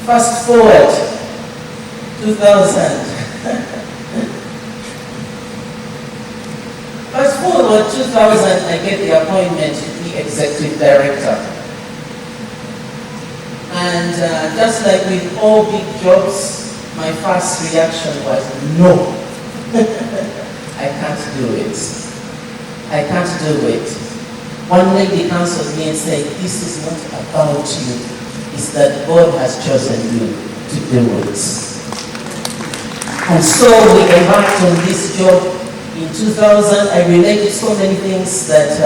Fast forward, 2000. Fast forward 2000, I get the appointment to be Executive Director. And just like with all big jobs, my first reaction was no. I can't do it. I can't do it. One lady counseled me and said, this is not about you. It's that God has chosen you to do it. And so we embarked on this job. In 2000, I related so many things that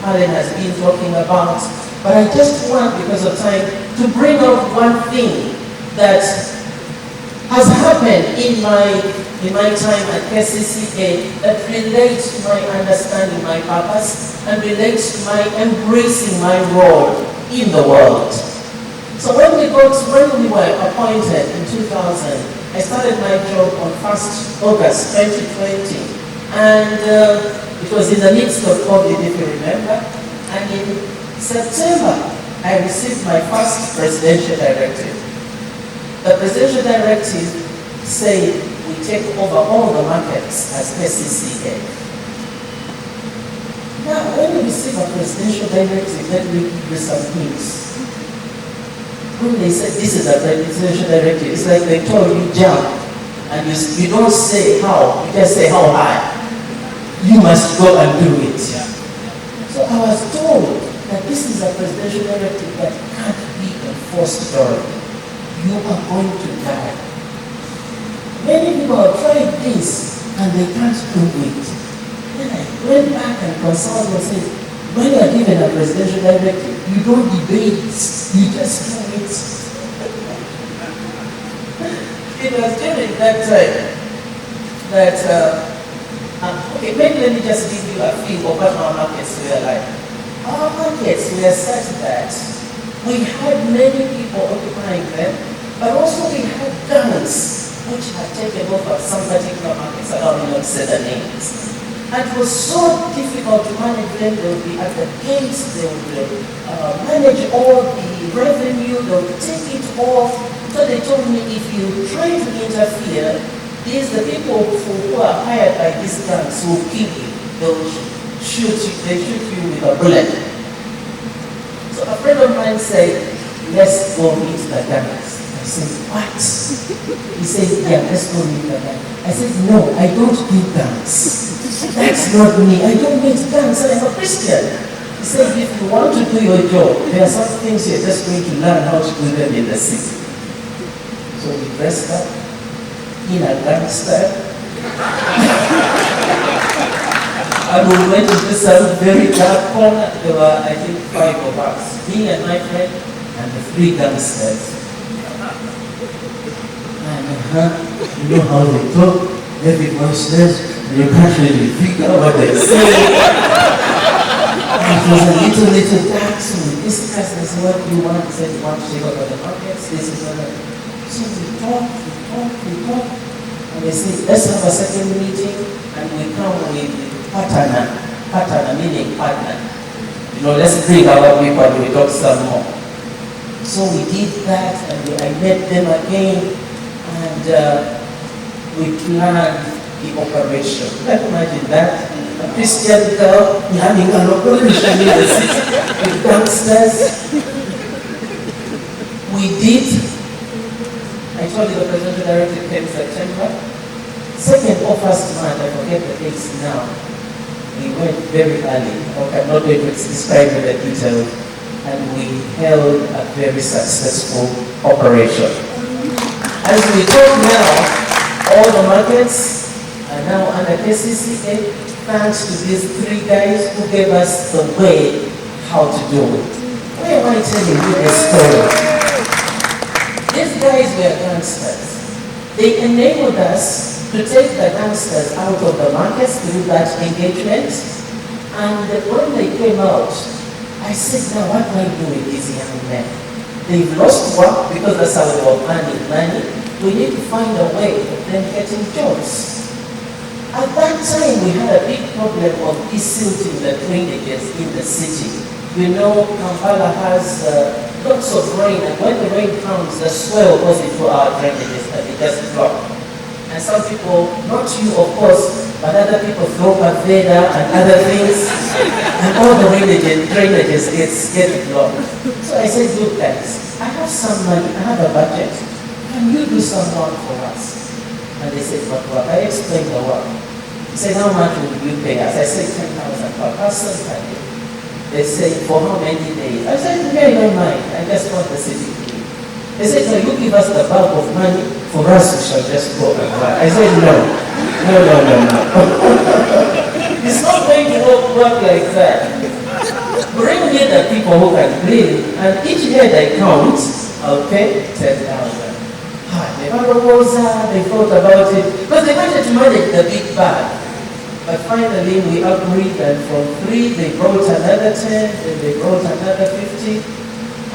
Alan has been talking about. But I just want, because of time, to bring out one thing that has happened in my time at KCCA that relates to my understanding my purpose and relates to my embracing my role in the world. So when we were appointed in 2000, I started my job on 1st August 2020. And it was in the midst of COVID, if you remember. And in September, I received my first presidential directive. The presidential directive said we take over all the markets as KCCA. Now, when we receive a presidential directive, let me give you some hints. When they said this is a presidential directive, it's like they told you jump, and you don't say how, you just say how high. You must go and do it. So I was told that this is a presidential directive that can't be enforced thoroughly. You are going to die. Many people have tried this and they can't do it. Then I went back and consulted and said, when you are given a presidential directive, you don't debate, you just do it. It was during that time that okay, maybe let me just give you a feel of what our markets were like. Our markets were such that we had many people occupying them, but also we had gangs which had taken over some particular markets. I don't know say the names. And it was so difficult to manage them. They would be at the gates, they would manage all the revenue, they would take it all. So they told me, if you try to interfere, these the people who are hired by these gangs who will kill you. They will shoot you with a bullet. So a friend of mine said, let's go meet the gangs. I said, what? He said, yeah, let's go meet the gangs. I said, no, I don't do gangs. That's not me. I don't meet gangs. I'm a Christian. He said, if you want to do your job, there are some things you're just going to learn how to do them in the city. So we dressed up in a gangster. And we went into some very dark corner. There were, I think, 5 of us. Me and my friend and the 3 gangsters. And you know how they talk, every voiceless, you can't really figure out what they say. And it was a little dark, so we discussed this, what do you want? He said, you want to take over the markets? This is what I... So we talked. And they say, let's have a second meeting, and we come with partner meaning partner. You know, let's bring our people and we talk some more. So we did that, and I met them again, and we planned the operation. Can you imagine that? A Christian girl having an operation in the city with gangsters. We did. I told you the presidential directive came in September. 2nd or 1st month, I forget the dates now. We went very early. I'm not going to describe the details. And we held a very successful operation. As we talk now, all the markets are now under KCCA, thanks to these 3 guys who gave us the way how to do it. Why am I telling you this story? These guys were gangsters. They enabled us to take the gangsters out of the markets through that engagement. And when they came out, I said, now what do I do with these young men? They've lost work because that's how they were earning money. We need to find a way of them getting jobs. At that time, we had a big problem of desilting the drainages in the city. You know, Kampala has lots of rain, and when the rain comes, the swell goes into our drainages and it just block. And some people, not you of course, but other people throw paveda and other things, and all the drainages get blocked. So I said, look guys, I have some money, I have a budget. Can you do some work for us? And they said, what work? I explained the work. He said, how much will you pay us? I said, 10,000 per person per day. They said, for how many days? I said, I don't mind. I just want the city to be. They said, so you give us the bulk of money, for us we shall just go and buy. I said, no. It's not going to work like that. Bring me the people who can clean, and each day they count, I'll pay 10,000. They thought about it, but they wanted to manage the big bag. But finally we agreed that from 3 they brought another 10, then they brought another 50,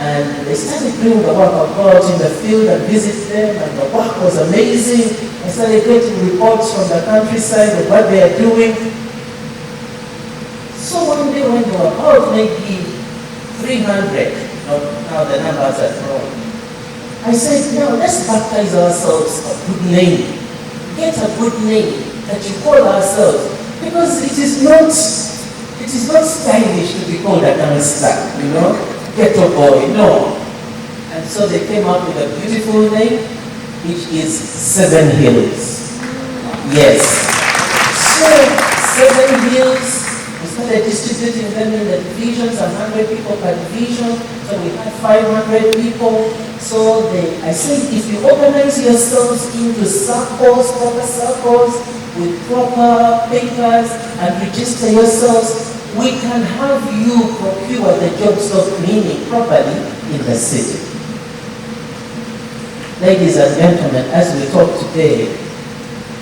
and they started doing the work of God in the field and visit them, and the work was amazing. I started getting reports from the countryside of what they are doing. So one day when they were about maybe 300, now the numbers are growing, I said, now let's baptize ourselves a good name. Get a good name that you call ourselves. Because it is not stylish to be called a gangster, Ghetto boy, no. And so they came up with a beautiful name, which is 7 Hills. Yes. So 7 Hills, we started distributing them in the divisions, 100 people per division. So we had 500 people. So I said, if you organize yourselves into circles, proper circles, with proper papers and register yourselves, we can have you procure the jobs of cleaning properly in the city. Ladies and gentlemen, as we talk today,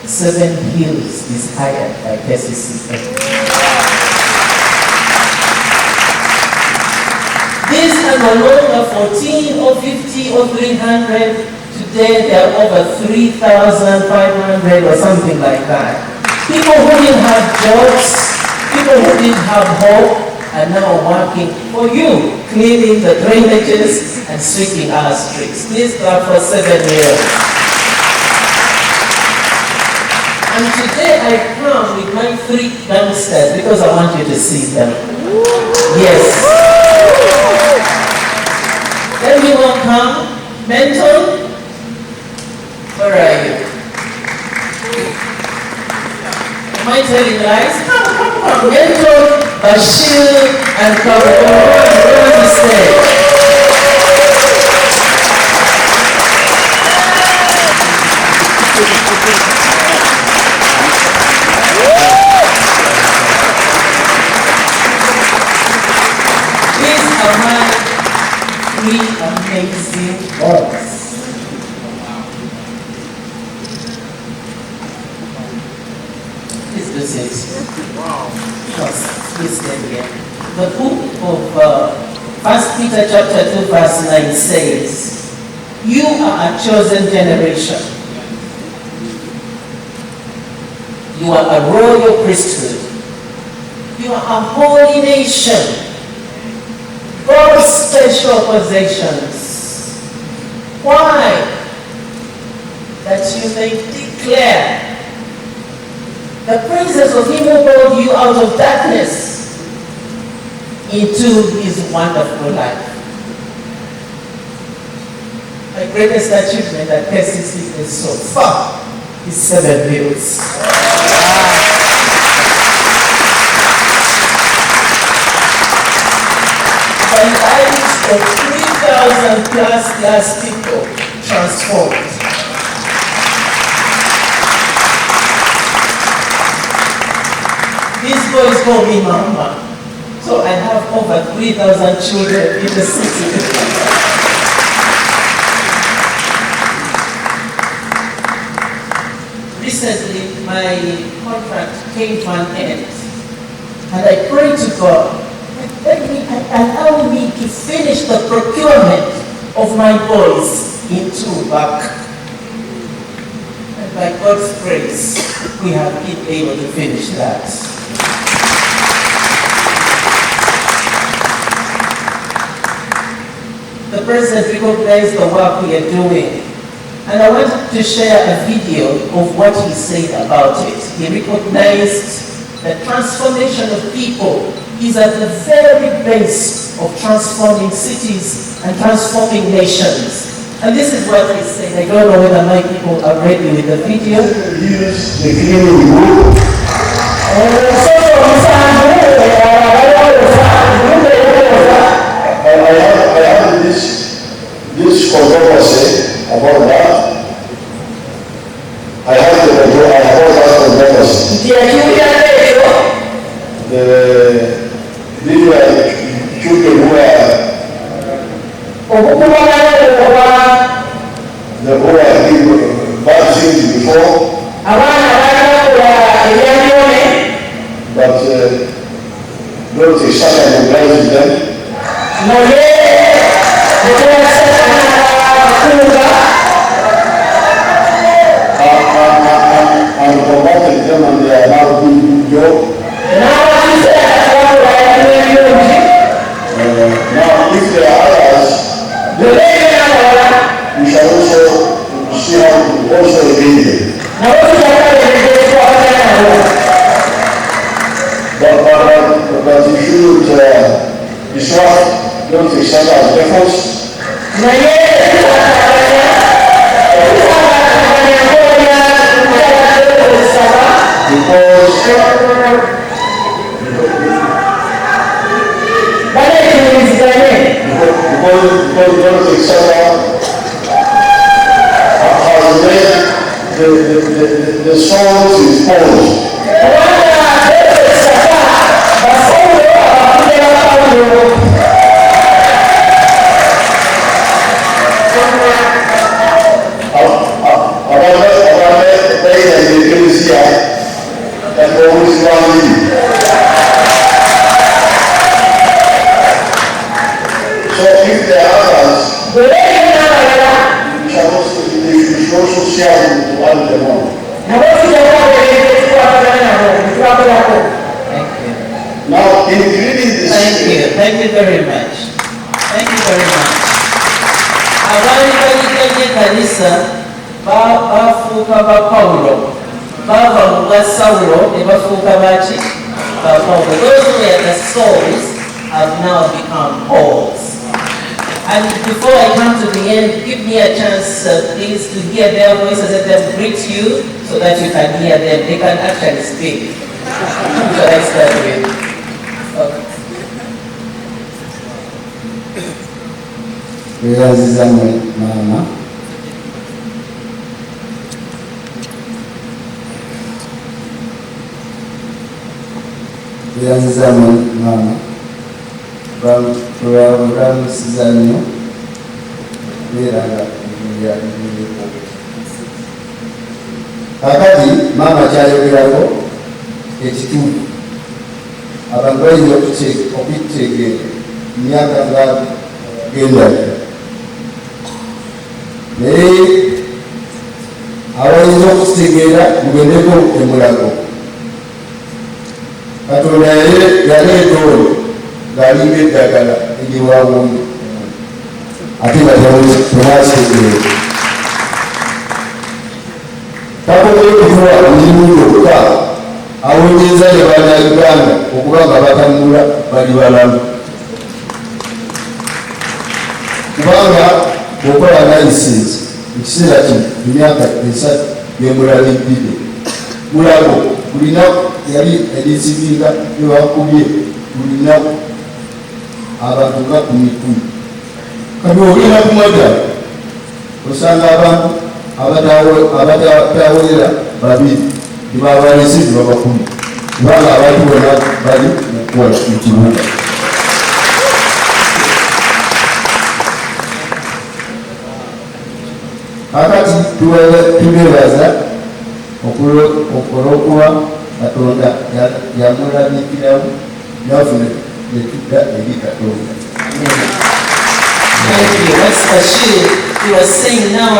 7 Hills is hired by KCCA. These are no longer 14 or 50 or 300. Today there are over 3,500 or something like that. People who didn't have jobs, people who didn't have hope, are now working for you, cleaning the drainages and sweeping our streets. Please clap for 7 years. And today I come with my 3 youngsters because I want you to see them. Yes. Let me welcome Mentor. Where are you? Am I telling lies? Come, Ghetto, Bashir, and Kololo. Go on the stage. These are my 3 amazing boys. Wow. Please stand here. The book of 1 Peter chapter 2 verse 9 says, you are a chosen generation. You are a royal priesthood. You are a holy nation. God's special possessions. Why? That you may declare the praises of him who called you out of darkness into his wonderful light. My greatest achievement at KCCA is so far is 7 Hills. The lives of 3,000 plus people transformed. These boys call me Mama. So I have over 3,000 children in the city. Recently, my contract came to an end. And I prayed to God, allow me to finish the procurement of my boys in Thru back. And by God's grace, we have been able to finish that. the President recognized the work we are doing. And I wanted to share a video of what he said about it. He recognized that transformation of people is at the very base of transforming cities and transforming nations. And this is what he said. I don't know whether my people are ready with the video. I have this controversy about that. I have the control about that controversy. These were children who are doing bad things before. But Dorothy Kisaka mobilizes them. And combated them, and they are now doing good job. Now, if there are others, we shall also see how to also obey them. But you should disrupt Dorothy Kisaka's efforts. Because Dorothy Kisaka has made the songs exposed. So if there are others, we shall also share to add them on. Now, including this. Thank you very much. Thank you very much. Abali kanisa bafuuka ba Paulo bava mu bwa Saulo ne bafuuka baki ba Paulo. Those were the souls have now become Pauls. And before I come to the end, give me a chance, please, to hear their voices. Let them greet you so that you can hear them. They can actually speak. So let's start with. Okay. Mama. Mama. Baramusiza nnyo era nga byalibiliko. Kakati maama kyayogerako ekituufu abantu balina okukitegeera emyaka nga genda naye abayinza okukitegeera mugendeko emulago. Katonda yaleeta oyo ng'alinga eddagala eriwawumbi ate nga temwakitegeera. Takoze okutuwa mirimu yokka awonyeza ne bannayuganda okuba nga batambula bali balamu. Kubanga bw'okola layisensi mu kiseera kino emyaka 3 byemulaliddide mulago buli naku yali erizibinga ewakubye buli naku abantu nga 10. Kati ogenda ku madda osanga abantu abatawolera 2 tebabalese tebaba 10 kubanga abantu bonna bali mukukola mu kibuga. Kakati tubeebaza olw'okuba Katonda yamulabikiramu naffe ne tudda eri Katonda. Thank you. That's Bashir. He was saying now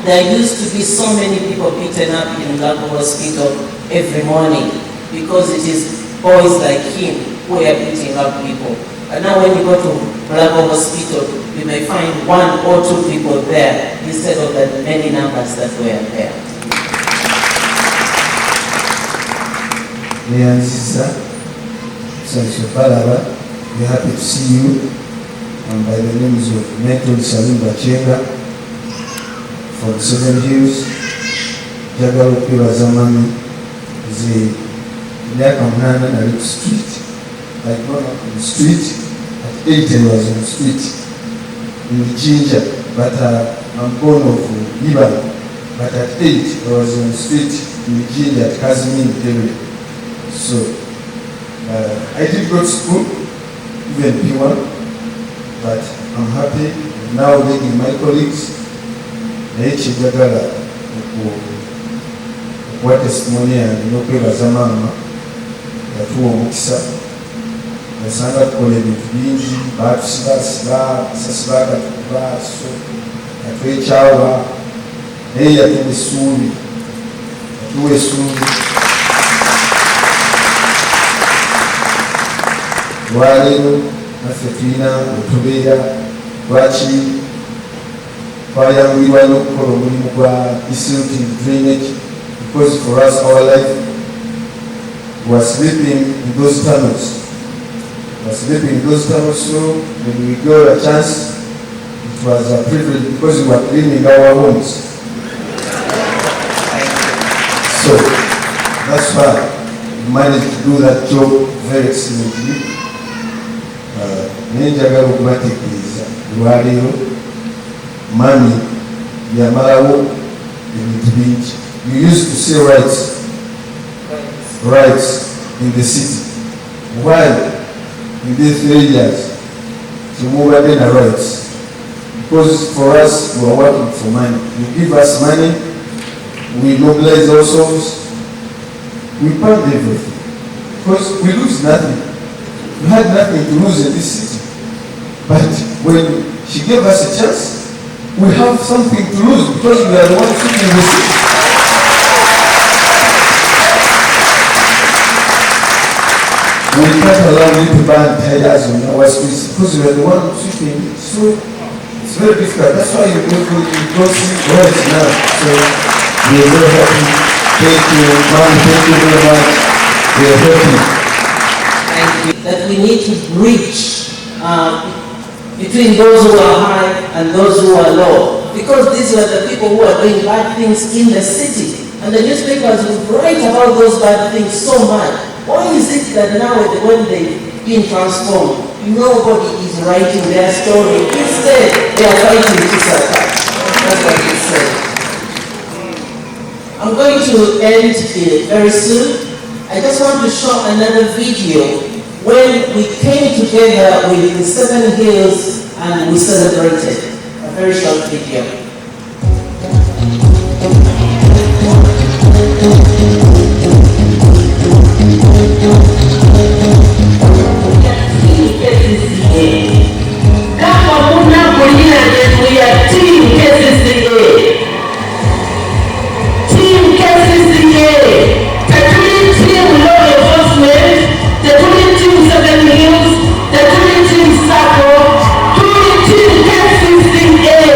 there used to be so many people beaten up in Lago Hospital every morning because it is boys like him who are beating up people. But now when you go to Kololo Hospital, you may find 1 or 2 people there instead of the many numbers that were there. We're happy to see you. And by the names of Mentor Salimba Chenga from 7 Hills, Jagalo Piwa Zamani, the Yakamana na Lip Street. I grew up on the street. At 8 I was on the street in Jinja, but I'm born of Liban. But at 8 I was on the street in Jinja at Kazmin area. So I did go to school, even P1, but I'm happy now leading my colleagues. What testimony and no pay Zamama that who Mukisa. The Sanga College Binji, Batsibasba, Sasbaga, Basso, at Rechawa, Eya to the Suri, to a Suri. Walero, Nafetina, Utubea, Wachi, Fire, we were not for distributing drainage, because for us, our life was sleeping in those tunnels. So when we got a chance, it was a privilege because we were cleaning our homes. So that's why we managed to do that job very excellently. Nenjaga okubategeeza lwaleero mami yamalawo ebintu bingi. You used to say rights in the city. Why? In these 3 years, to move again the rights. Because for us, we are working for money. You give us money, we mobilize ourselves, we pay everything. Because we lose nothing. We had nothing to lose in this city. But when she gave us a chance, we have something to lose because we are the ones sitting in the city. We can't allow you to burn tires on our streets because we are the one sweeping. So it's very difficult. That's why you go see right now. So we are very happy. Thank you, Mom. Thank you very much. We are happy. Thank you. That we need to bridge between those who are high and those who are low. Because these are the people who are doing bad things in the city. And the newspapers will write about those bad things so much. Why is it that now when they've been transformed, nobody is writing their story? Instead, they are fighting Kisaka. That's what he said. I'm going to end it very soon. I just want to show another video when we came together with the 7 Hills and we celebrated. A very short video. We are Team KCCA. Team KCCA. The team law enforcement, the team 7 Hills, the team Sako, team KCCA.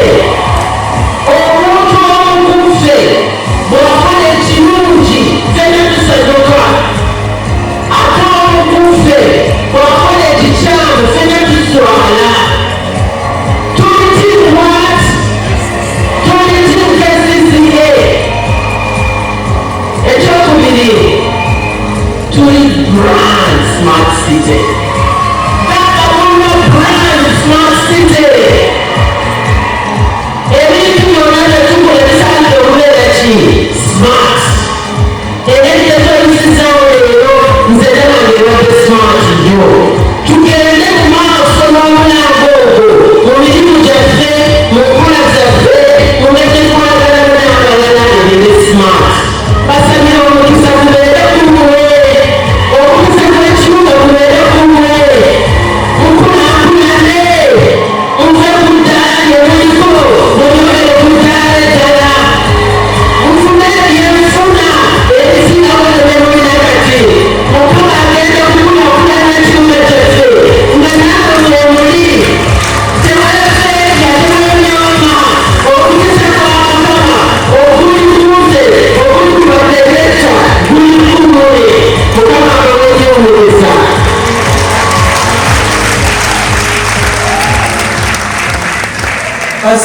Omoto Mufe, Boafane Chimuji, Senator Sadoka. Ato Mufe, Boafane Chicham, Senator Sura.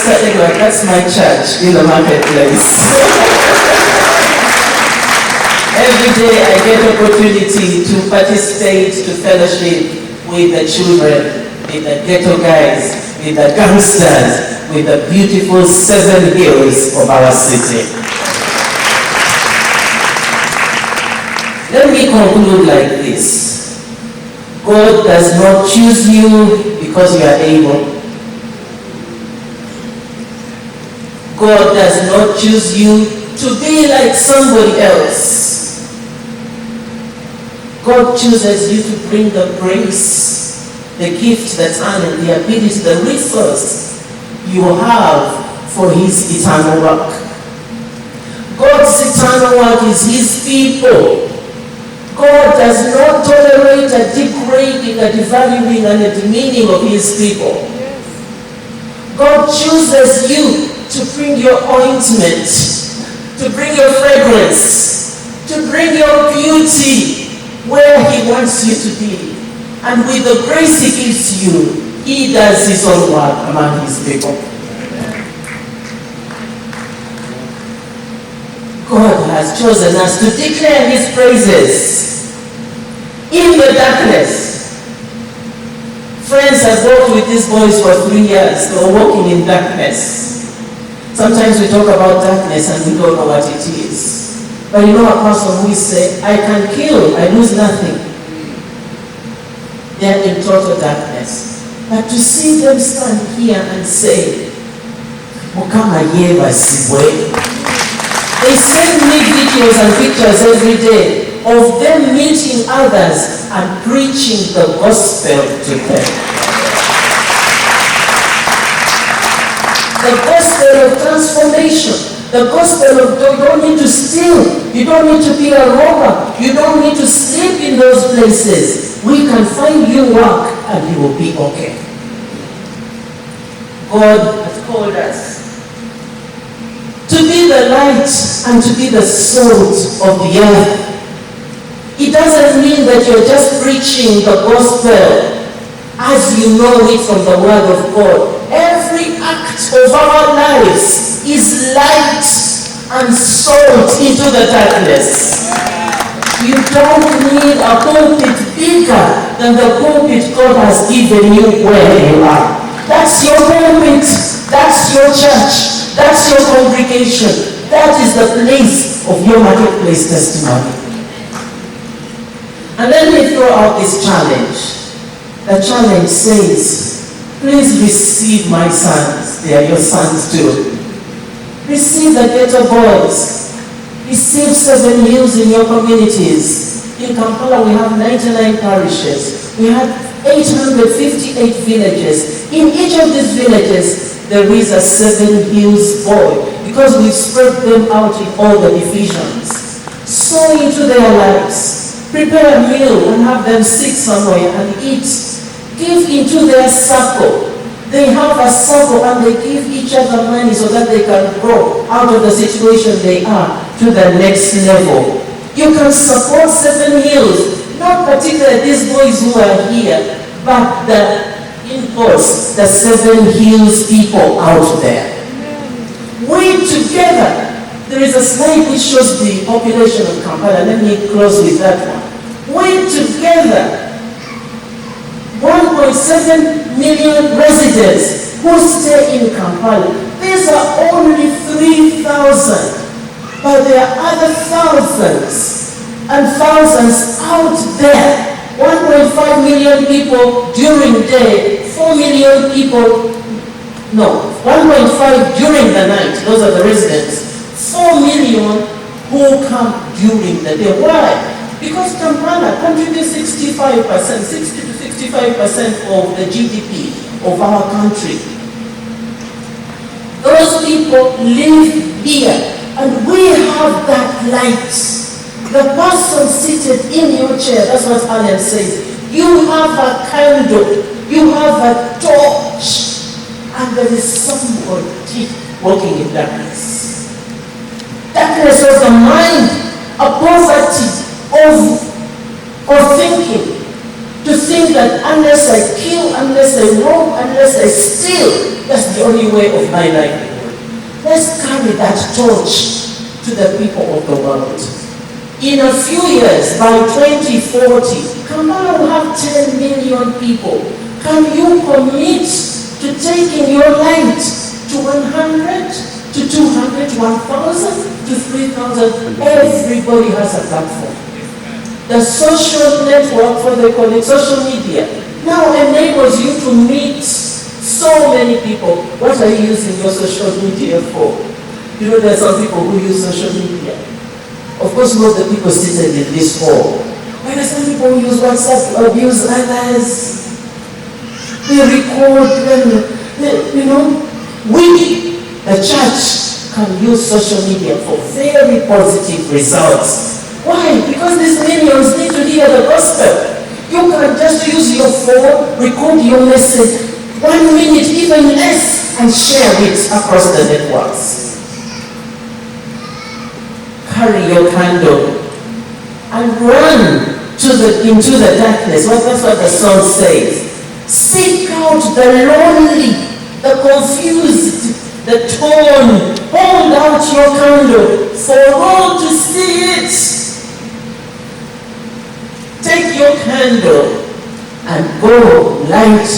Pastor Edward, that's my church in the marketplace. Every day I get opportunity to participate, to fellowship with the children, with the ghetto guys, with the gangsters, with the beautiful 7 hills of our city. Let me conclude like this. God does not choose you because you are able. God does not choose you to be like somebody else. God chooses you to bring the grace, the gift, the talent, the ability, the resource you have for His eternal work. God's eternal work is His people. God does not tolerate a degrading, a devaluing, and a demeaning of His people. God chooses you to bring your ointment, to bring your fragrance, to bring your beauty where He wants you to be. And with the grace He gives you, He does His own work among His people. God has chosen us to declare His praises in the darkness. Friends, I've worked with these boys for 3 years. They were walking in darkness. Sometimes we talk about darkness and we don't know what it is. But you know a person who say, I can kill, I lose nothing. They are in total darkness. But to see them stand here and say, Mukama yeva sibwe. They send me videos and pictures every day of them meeting others and preaching the gospel to them. The gospel of transformation. The gospel of you don't need to steal. You don't need to be a robber. You don't need to sleep in those places. We can find you work and you will be okay. God has called us to be the light and to be the salt of the earth. It doesn't mean that you're just preaching the gospel as you know it from the word of God. Every act of our lives is light and salt into the darkness. You don't need a pulpit bigger than the pulpit God has given you where you are. That's your pulpit. That's your church. That's your congregation. That is the place of your marketplace testimony. And let me throw out this challenge. The challenge says, please receive my sons. They are your sons too. Receive the ghetto boys. Receive 7 youths in your communities. In Kampala, we have 99 parishes. We have 858 villages. In each of these villages, there is a 7 youth boy because we've spread them out in all the divisions. Sow into their lives. Prepare a meal and have them sit somewhere and eat. Give into their circle. They have a circle and they give each other money so that they can grow out of the situation they are to the next level. You can support 7 hills, not particularly these boys who are here, but the in-course, the 7 hills people out there. We together, there is a slide which shows the population of Kampala. Let me close with that one. We together, 1.7 million residents who stay in Kampala. These are only 3,000, but there are other thousands and thousands out there. 1.5 million people during the day, 4 million people, no, 1.5 during the night, those are the residents. 4 million who come during the day. Why? Because Kampala contributes 65%, 60 to 65% of the GDP of our country. Those people live here, and we have that light. The person seated in your chair, that's what Alan says. You have a candle, you have a torch, and there is somebody walking in darkness. Darkness of the mind, a poverty of thinking. To think that unless I kill, unless I rob, unless I steal, That's the only way of my livelihood. Let's carry that torch to the people of the world. In a few years, by 2040, Kampala will have 10 million people. Can you commit to taking your light to 100, to 200, 1,000, to 3,000? Everybody has a platform. The social network, for they call it social media, now enables you to meet so many people. What are you using your social media for? You know, there are some people who use social media. Of course, not the people seated in this hall. But there are some people who use WhatsApp, abuse others. They record them. You know, we, the church, can use social media for very positive results. Why? Because these millions need to hear the gospel. You can just use your phone, record your message, 1 minute, even less, and share it across the networks. Carry your candle and run into the darkness. Well, that's what the song says. Seek out the lonely, the confused, the torn. Hold out your candle for all to see it. Take your candle and go light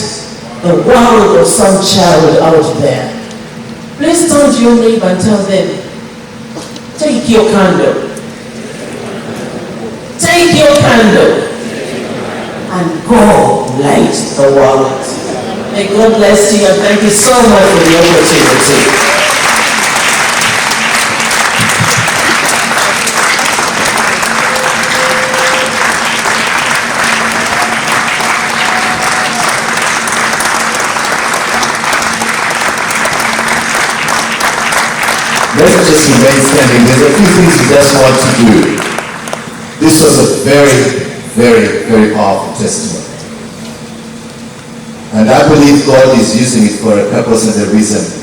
the world of some child out there. Please turn to your neighbor and tell them, take your candle. Take your candle and go light the world. May God bless you and thank you so much for the opportunity. Let's just remain standing. There's a few things we just want to do. This was a very, very, very powerful testimony. And I believe God is using it for a purpose and a reason.